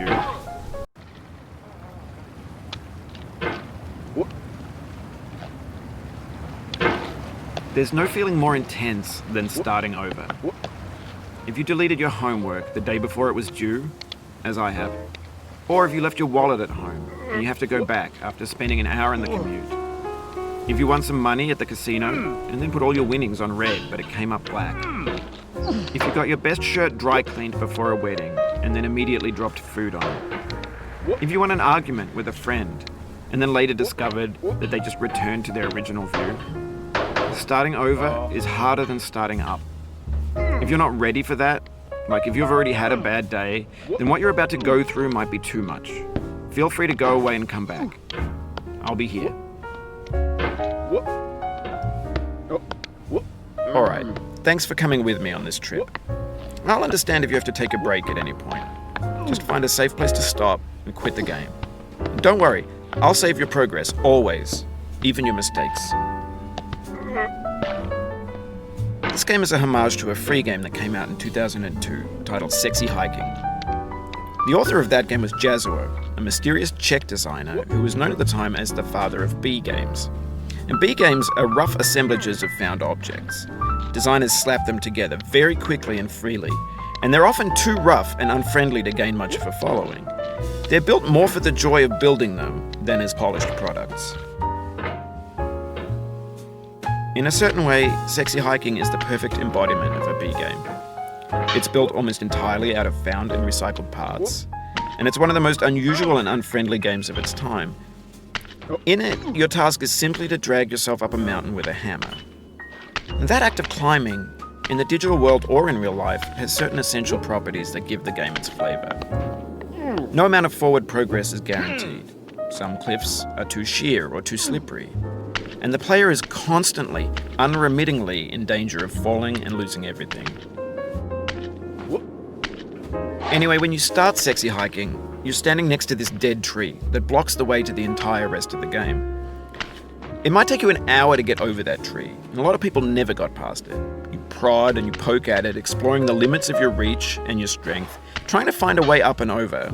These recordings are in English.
view. There's no feeling more intense than starting over. If you deleted your homework the day before it was due, as I have, or if you left your wallet at home and you have to go back after spending an hour in the commute. If you won some money at the casino and then put all your winnings on red but it came up black. If you got your best shirt dry cleaned before a wedding and then immediately dropped food on it. If you won an argument with a friend and then later discovered that they just returned to their original view. Starting over is harder than starting up. If you're not ready for that, like if you've already had a bad day, then what you're about to go through might be too much. Feel free to go away and come back. I'll be here. Alright, thanks for coming with me on this trip. I'll understand if you have to take a break at any point. Just find a safe place to stop and quit the game. And don't worry, I'll save your progress, always, even your mistakes. This game is a homage to a free game that came out in 2002, titled Sexy Hiking. The author of that game was Jazuo, a mysterious Czech designer who was known at the time as the father of B games. And B games are rough assemblages of found objects. Designers slap them together very quickly and freely, and they're often too rough and unfriendly to gain much of a following. They're built more for the joy of building them than as polished products. In a certain way, Sexy Hiking is the perfect embodiment of a B game. It's built almost entirely out of found and recycled parts, and it's one of the most unusual and unfriendly games of its time. In it, your task is simply to drag yourself up a mountain with a hammer. And that act of climbing, in the digital world or in real life, has certain essential properties that give the game its flavor. No amount of forward progress is guaranteed. Some cliffs are too sheer or too slippery. And the player is constantly, unremittingly in danger of falling and losing everything. Anyway, when you start Sexy Hiking, you're standing next to this dead tree that blocks the way to the entire rest of the game. It might take you an hour to get over that tree, and a lot of people never got past it. You prod and you poke at it, exploring the limits of your reach and your strength, trying to find a way up and over.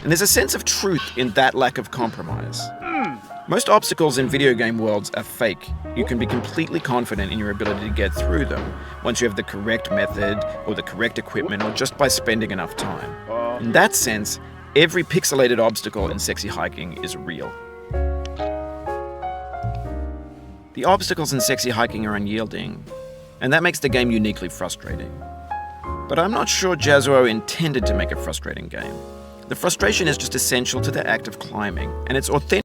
And there's a sense of truth in that lack of compromise. Most obstacles in video game worlds are fake. You can be completely confident in your ability to get through them once you have the correct method or the correct equipment or just by spending enough time. In that sense, every pixelated obstacle in Sexy Hiking is real. The obstacles in Sexy Hiking are unyielding, and that makes the game uniquely frustrating. But I'm not sure Jazuo intended to make a frustrating game. The frustration is just essential to the act of climbing, and it's authentic